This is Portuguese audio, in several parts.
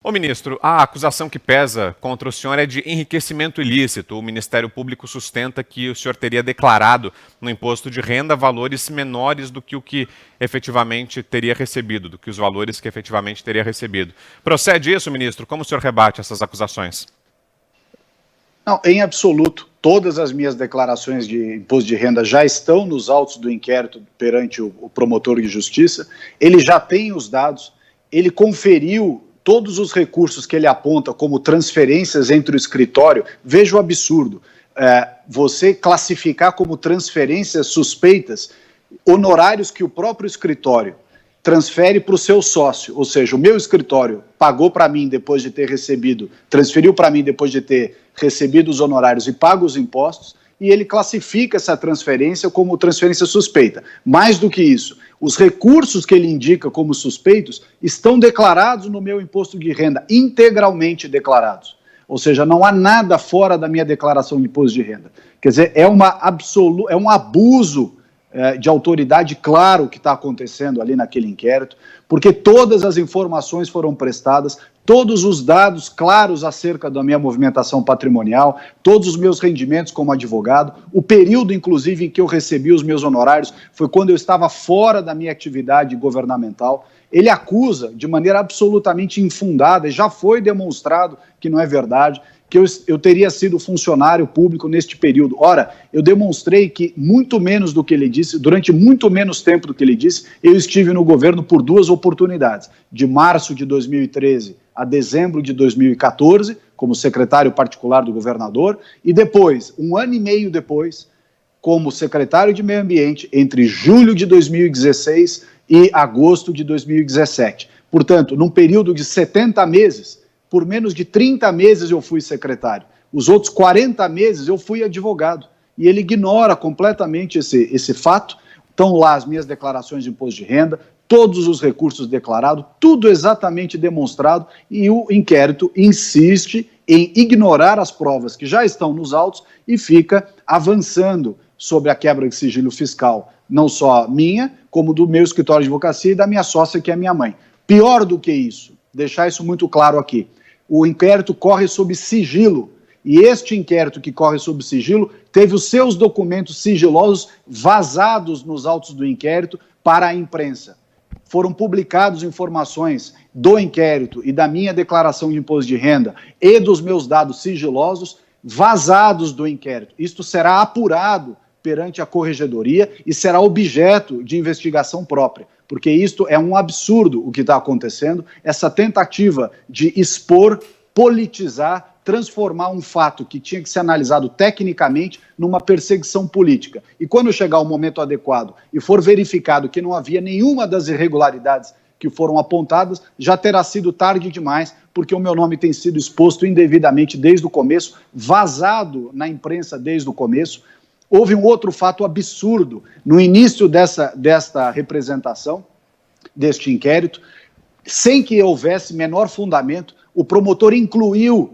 Ô ministro, a acusação que pesa contra o senhor é de enriquecimento ilícito. O Ministério Público sustenta que o senhor teria declarado no imposto de renda valores menores do que o que efetivamente teria recebido, do que os valores que efetivamente teria recebido. Procede isso, ministro? Como o senhor rebate essas acusações? Não, em absoluto. Todas as minhas declarações de imposto de renda já estão nos autos do inquérito perante o promotor de justiça. Ele já tem os dados, ele conferiu todos os recursos que ele aponta como transferências entre o escritório. Veja o absurdo, você classificar como transferências suspeitas honorários que o próprio escritório transfere para o seu sócio, ou seja, o meu escritório pagou para mim depois de ter recebido, transferiu para mim depois de ter recebido os honorários e pago os impostos, e ele classifica essa transferência como transferência suspeita. Mais do que isso, os recursos que ele indica como suspeitos estão declarados no meu imposto de renda, integralmente declarados. Ou seja, não há nada fora da minha declaração de imposto de renda. Quer dizer, é um abuso de autoridade claro que está acontecendo ali naquele inquérito, porque todas as informações foram prestadas, todos os dados claros acerca da minha movimentação patrimonial, todos os meus rendimentos como advogado, o período, inclusive, em que eu recebi os meus honorários foi quando eu estava fora da minha atividade governamental. Ele acusa, de maneira absolutamente infundada, e já foi demonstrado que não é verdade, que eu teria sido funcionário público neste período. Ora, eu demonstrei que muito menos do que ele disse, durante muito menos tempo do que ele disse, eu estive no governo por duas oportunidades, de março de 2013 a dezembro de 2014, como secretário particular do governador, e depois, um ano e meio depois, como secretário de Meio Ambiente, entre julho de 2016 e agosto de 2017. Portanto, num período de 70 meses, por menos de 30 meses eu fui secretário. Os outros 40 meses eu fui advogado. E ele ignora completamente esse fato. Estão lá as minhas declarações de imposto de renda, todos os recursos declarados, tudo exatamente demonstrado, e o inquérito insiste em ignorar as provas que já estão nos autos e fica avançando sobre a quebra de sigilo fiscal, não só minha, como do meu escritório de advocacia e da minha sócia, que é minha mãe. Pior do que isso, deixar isso muito claro aqui, o inquérito corre sob sigilo, e este inquérito que corre sob sigilo teve os seus documentos sigilosos vazados nos autos do inquérito para a imprensa. Foram publicadas informações do inquérito e da minha declaração de imposto de renda e dos meus dados sigilosos vazados do inquérito. Isto será apurado perante a Corregedoria e será objeto de investigação própria, porque isto é um absurdo o que está acontecendo, essa tentativa de expor, politizar, transformar um fato que tinha que ser analisado tecnicamente numa perseguição política. E quando chegar o momento adequado e for verificado que não havia nenhuma das irregularidades que foram apontadas, já terá sido tarde demais, porque o meu nome tem sido exposto indevidamente desde o começo, vazado na imprensa desde o começo. Houve um outro fato absurdo no início desta representação, deste inquérito, sem que houvesse menor fundamento, o promotor incluiu,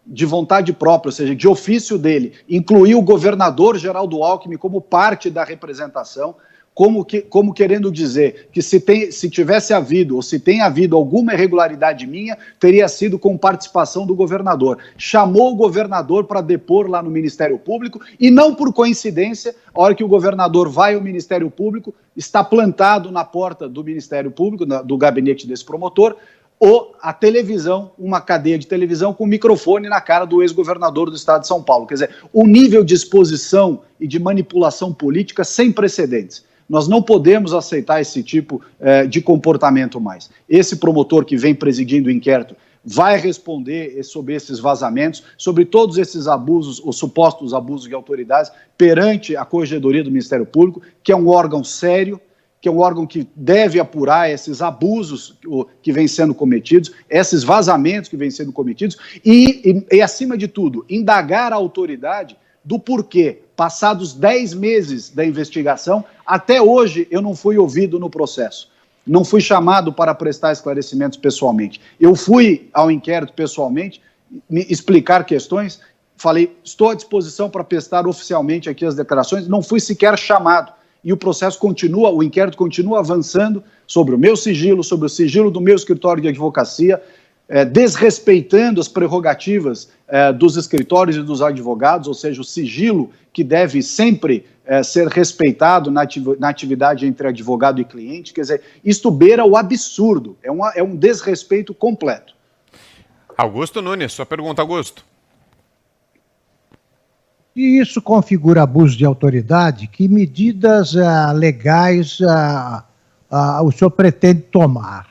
de vontade própria, ou seja, de ofício dele, incluiu o governador Geraldo Alckmin como parte da representação, como querendo dizer que se tivesse havido ou se tem havido alguma irregularidade minha, teria sido com participação do governador. Chamou o governador para depor lá no Ministério Público e não por coincidência, a hora que o governador vai ao Ministério Público, está plantado na porta do Ministério Público, do gabinete desse promotor, ou a televisão, uma cadeia de televisão com microfone na cara do ex-governador do estado de São Paulo. Quer dizer, o nível de exposição e de manipulação política sem precedentes. Nós não podemos aceitar esse tipo de comportamento mais. Esse promotor que vem presidindo o inquérito vai responder sobre esses vazamentos, sobre todos esses abusos, ou supostos abusos de autoridades, perante a Corregedoria do Ministério Público, que é um órgão sério, que é um órgão que deve apurar esses abusos que vêm sendo cometidos, esses vazamentos que vêm sendo cometidos, e acima de tudo, indagar a autoridade do porquê, passados 10 meses da investigação, até hoje eu não fui ouvido no processo. Não fui chamado para prestar esclarecimentos pessoalmente. Eu fui ao inquérito pessoalmente, me explicar questões, falei, estou à disposição para prestar oficialmente aqui as declarações, não fui sequer chamado. E o processo continua, o inquérito continua avançando sobre o meu sigilo, sobre o sigilo do meu escritório de advocacia, desrespeitando as prerrogativas dos escritórios e dos advogados, ou seja, o sigilo que deve sempre ser respeitado na atividade entre advogado e cliente. Quer dizer, isto beira o absurdo, é um desrespeito completo. Augusto Nunes, sua pergunta, Augusto. E isso configura abuso de autoridade? Que medidas legais o senhor pretende tomar?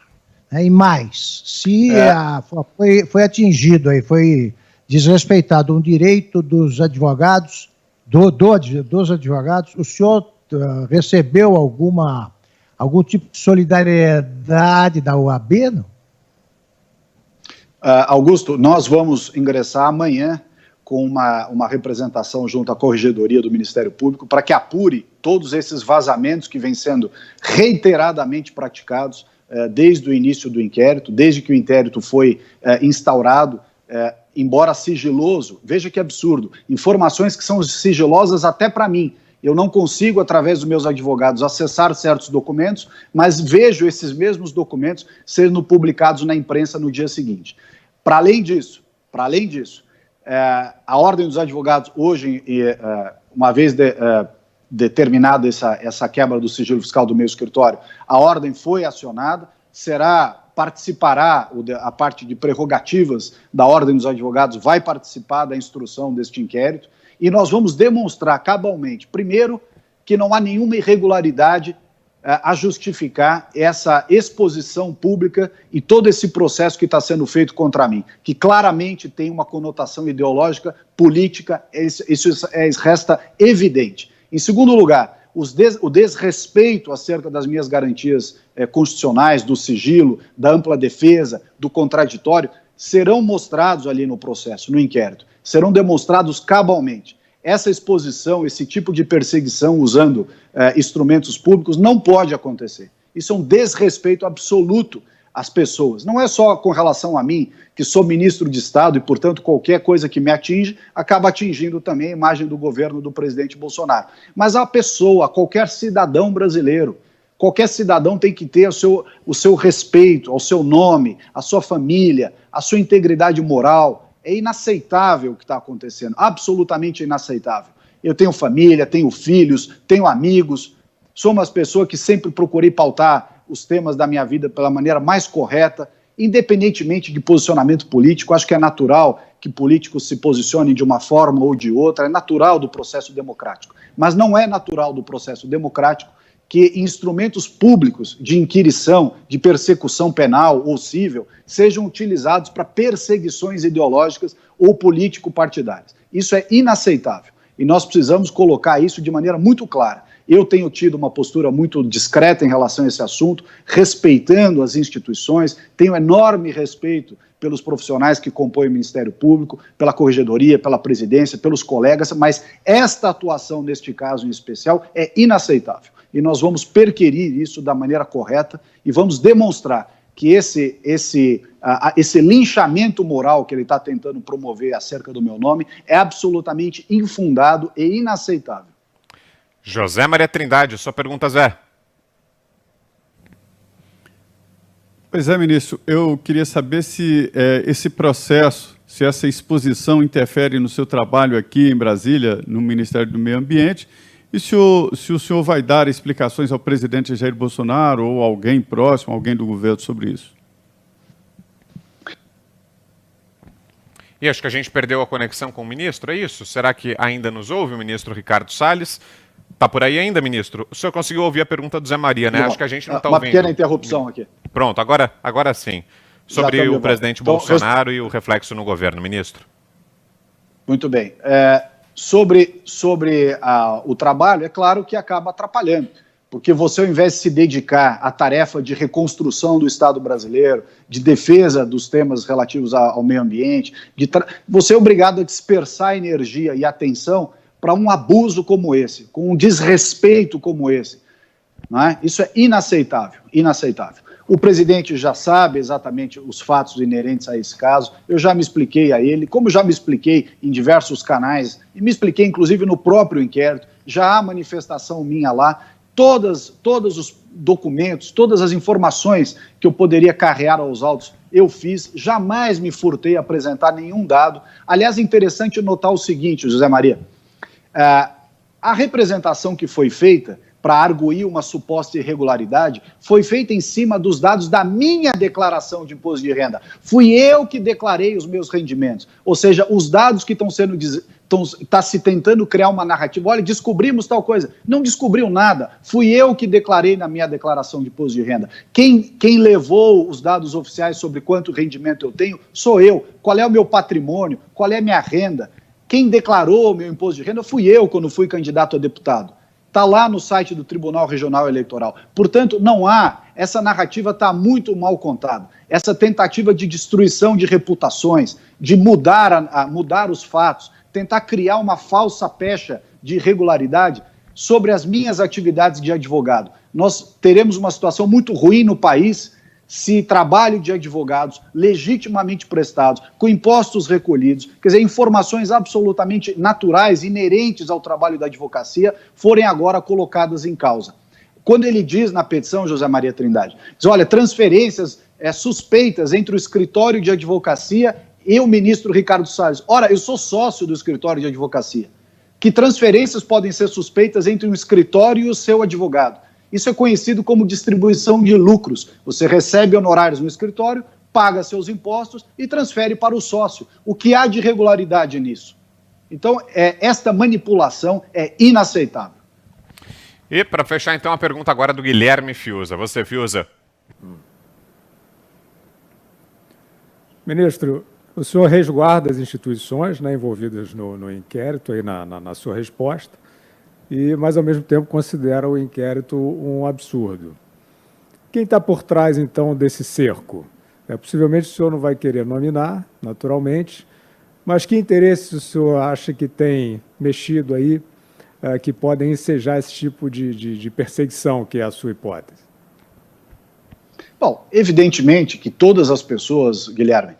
E mais, se foi atingido, foi desrespeitado um direito dos advogados, dos advogados, o senhor recebeu algum tipo de solidariedade da OAB, não? Augusto, nós vamos ingressar amanhã com uma representação junto à Corregedoria do Ministério Público para que apure todos esses vazamentos que vêm sendo reiteradamente praticados desde o início do inquérito, desde que o inquérito foi instaurado, embora sigiloso. Veja que absurdo, informações que são sigilosas até para mim. Eu não consigo, através dos meus advogados, acessar certos documentos, mas vejo esses mesmos documentos sendo publicados na imprensa no dia seguinte. Para além disso, a Ordem dos Advogados, hoje, uma vez determinada essa quebra do sigilo fiscal do meu escritório, a Ordem foi acionada, participará, a parte de prerrogativas da Ordem dos Advogados vai participar da instrução deste inquérito, e nós vamos demonstrar cabalmente, primeiro, que não há nenhuma irregularidade a justificar essa exposição pública e todo esse processo que está sendo feito contra mim, que claramente tem uma conotação ideológica, política, isso resta evidente. Em segundo lugar, o desrespeito acerca das minhas garantias constitucionais, do sigilo, da ampla defesa, do contraditório, serão mostrados ali no processo, no inquérito, serão demonstrados cabalmente. Essa exposição, esse tipo de perseguição usando instrumentos públicos não pode acontecer. Isso é um desrespeito absoluto às pessoas. Não é só com relação a mim, que sou ministro de Estado e, portanto, qualquer coisa que me atinge, acaba atingindo também a imagem do governo do presidente Bolsonaro. Mas a pessoa, qualquer cidadão brasileiro, qualquer cidadão tem que ter o seu respeito ao seu nome, à sua família, à sua integridade moral. É inaceitável o que está acontecendo, absolutamente inaceitável. Eu tenho família, tenho filhos, tenho amigos, sou uma pessoa que sempre procurei pautar os temas da minha vida pela maneira mais correta, independentemente de posicionamento político. Acho que é natural que políticos se posicionem de uma forma ou de outra, é natural do processo democrático. Mas não é natural do processo democrático que instrumentos públicos de inquirição, de persecução penal ou civil, sejam utilizados para perseguições ideológicas ou político-partidárias. Isso é inaceitável e nós precisamos colocar isso de maneira muito clara. Eu tenho tido uma postura muito discreta em relação a esse assunto, respeitando as instituições, tenho enorme respeito pelos profissionais que compõem o Ministério Público, pela Corregedoria, pela presidência, pelos colegas, mas esta atuação neste caso em especial é inaceitável. E nós vamos perquirir isso da maneira correta e vamos demonstrar que esse linchamento moral que ele está tentando promover acerca do meu nome é absolutamente infundado e inaceitável. José Maria Trindade, sua pergunta, Zé. Pois é, ministro, eu queria saber se esse processo, se essa exposição interfere no seu trabalho aqui em Brasília, no Ministério do Meio Ambiente, e se o senhor vai dar explicações ao presidente Jair Bolsonaro ou alguém próximo, alguém do governo sobre isso? E acho que a gente perdeu a conexão com o ministro, é isso? Será que ainda nos ouve o ministro Ricardo Salles? Está por aí ainda, ministro? O senhor conseguiu ouvir a pergunta do Zé Maria, né? Acho que a gente não está ouvindo. Uma pequena interrupção aqui. Pronto, agora sim. Sobre o presidente Bolsonaro e o reflexo no governo, ministro. Muito bem. Sobre o trabalho, é claro que acaba atrapalhando, porque você, ao invés de se dedicar à tarefa de reconstrução do Estado brasileiro, de defesa dos temas relativos ao meio ambiente, você é obrigado a dispersar energia e atenção para um abuso como esse, com um desrespeito como esse. Não é? Isso é inaceitável, inaceitável. O presidente já sabe exatamente os fatos inerentes a esse caso, eu já me expliquei a ele, como já me expliquei em diversos canais, e me expliquei inclusive no próprio inquérito, já há manifestação minha lá, todos os documentos, todas as informações que eu poderia carregar aos autos, eu fiz, jamais me furtei a apresentar nenhum dado. Aliás, é interessante notar o seguinte, José Maria, a representação que foi feita para arguir uma suposta irregularidade foi feita em cima dos dados da minha declaração de imposto de renda. Fui eu que declarei os meus rendimentos, ou seja, os dados que estão sendo... Está se tentando criar uma narrativa, olha, descobrimos tal coisa. Não descobriu nada, fui eu que declarei na minha declaração de imposto de renda. Quem levou os dados oficiais sobre quanto rendimento eu tenho sou eu. Qual é o meu patrimônio, qual é a minha renda? Quem declarou o meu imposto de renda fui eu quando fui candidato a deputado. Está lá no site do Tribunal Regional Eleitoral. Portanto, não há, essa narrativa está muito mal contada. Essa tentativa de destruição de reputações, de mudar os fatos, tentar criar uma falsa pecha de irregularidade sobre as minhas atividades de advogado. Nós teremos uma situação muito ruim no país se trabalho de advogados legitimamente prestados, com impostos recolhidos, quer dizer, informações absolutamente naturais, inerentes ao trabalho da advocacia, forem agora colocadas em causa. Quando ele diz na petição, José Maria Trindade, diz, olha, transferências suspeitas entre o escritório de advocacia e o ministro Ricardo Salles. Ora, eu sou sócio do escritório de advocacia. Que transferências podem ser suspeitas entre um escritório e o seu advogado? Isso é conhecido como distribuição de lucros. Você recebe honorários no escritório, paga seus impostos e transfere para o sócio. O que há de irregularidade nisso? Então, esta manipulação é inaceitável. E para fechar, então, a pergunta agora do Guilherme Fiuza. Você, Fiuza. Ministro, o senhor resguarda as instituições, né, envolvidas no inquérito, aí na sua resposta, mas, ao mesmo tempo, considera o inquérito um absurdo. Quem está por trás, então, desse cerco? Possivelmente o senhor não vai querer nominar, naturalmente, mas que interesses o senhor acha que tem mexido aí, que podem ensejar esse tipo de perseguição, que é a sua hipótese? Bom, evidentemente que todas as pessoas, Guilherme,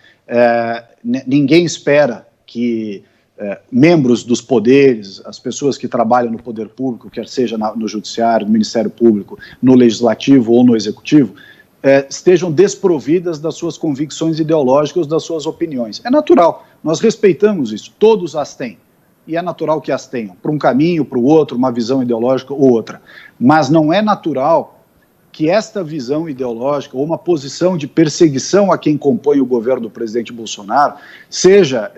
ninguém espera que membros dos poderes, as pessoas que trabalham no poder público, quer seja no judiciário, no Ministério Público, no legislativo ou no executivo, estejam desprovidas das suas convicções ideológicas, das suas opiniões. É natural, nós respeitamos isso, todos as têm, e é natural que as tenham, para um caminho, para o outro, uma visão ideológica ou outra, mas não é natural que esta visão ideológica ou uma posição de perseguição a quem compõe o governo do presidente Bolsonaro seja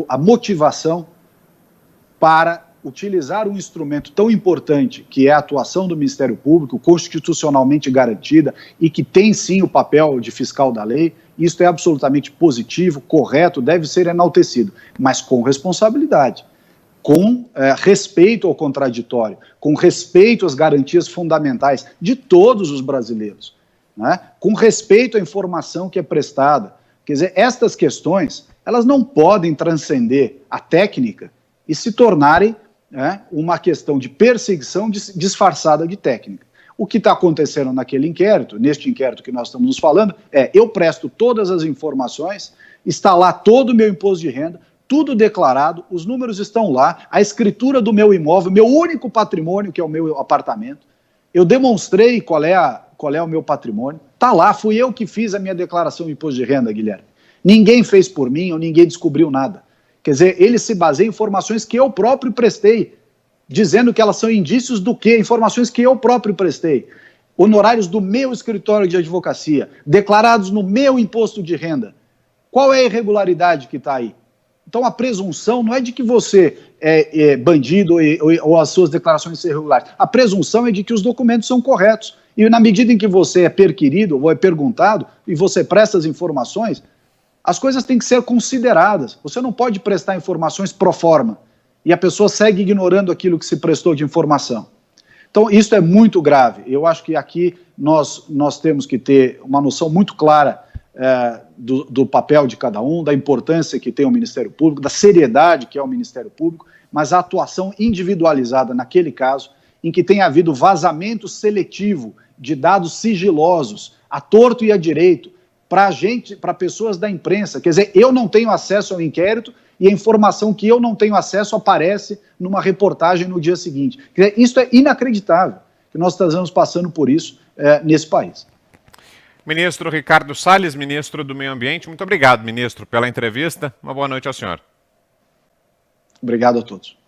a motivação para utilizar um instrumento tão importante que é a atuação do Ministério Público, constitucionalmente garantida e que tem sim o papel de fiscal da lei. Isso é absolutamente positivo, correto, deve ser enaltecido, mas com responsabilidade, com respeito ao contraditório, com respeito às garantias fundamentais de todos os brasileiros, né? Com respeito à informação que é prestada. Quer dizer, estas questões, elas não podem transcender a técnica e se tornarem uma questão de perseguição disfarçada de técnica. O que está acontecendo naquele inquérito, neste inquérito que nós estamos nos falando, eu presto todas as informações, está lá todo o meu imposto de renda, tudo declarado, os números estão lá, a escritura do meu imóvel, meu único patrimônio, que é o meu apartamento, eu demonstrei qual é o meu patrimônio, está lá, fui eu que fiz a minha declaração de imposto de renda, Guilherme. Ninguém fez por mim ou ninguém descobriu nada. Quer dizer, ele se baseia em informações que eu próprio prestei, dizendo que elas são indícios do quê? Informações que eu próprio prestei. Honorários do meu escritório de advocacia, declarados no meu imposto de renda. Qual é a irregularidade que está aí? Então, a presunção não é de que você é bandido ou as suas declarações são irregulares. A presunção é de que os documentos são corretos. E na medida em que você é perquirido ou é perguntado e você presta as informações, as coisas têm que ser consideradas. Você não pode prestar informações pro forma e a pessoa segue ignorando aquilo que se prestou de informação. Então, isso é muito grave. Eu acho que aqui nós temos que ter uma noção muito clara do papel de cada um, da importância que tem o Ministério Público, da seriedade que é o Ministério Público, mas a atuação individualizada naquele caso, em que tem havido vazamento seletivo de dados sigilosos, à torto e à direito, para pessoas da imprensa. Quer dizer, eu não tenho acesso ao inquérito e a informação que eu não tenho acesso aparece numa reportagem no dia seguinte. Quer dizer, isso é inacreditável. que nós estamos passando por isso nesse país. Ministro Ricardo Salles, ministro do Meio Ambiente, muito obrigado, ministro, pela entrevista. Uma boa noite ao senhor. Obrigado a todos.